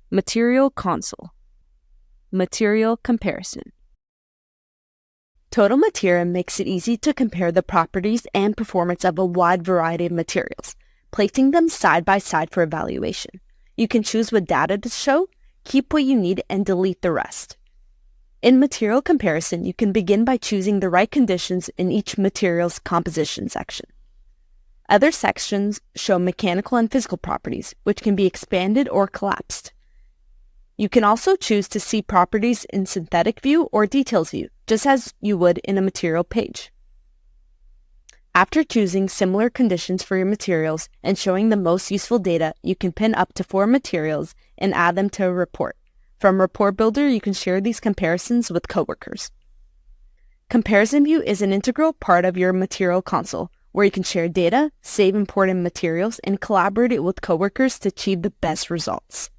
Material console. Material comparison. Total Materia makes it easy to compare the properties and performance of a wide variety of materials, placing them side by side for evaluation. You can choose what data to show, keep what you need, and delete the rest. In material comparison, you can begin by choosing the right conditions in each material's composition section. Other sections show mechanical and physical properties, which can be expanded or collapsed. You can also choose to see properties in synthetic view or details view, just as you would in a material page. After choosing similar conditions for your materials and showing the most useful data, you can pin up to 4 materials and add them to a report. From Report Builder, you can share these comparisons with coworkers. Comparison View is an integral part of your material console, where you can share data, save important materials, and collaborate with coworkers to achieve the best results.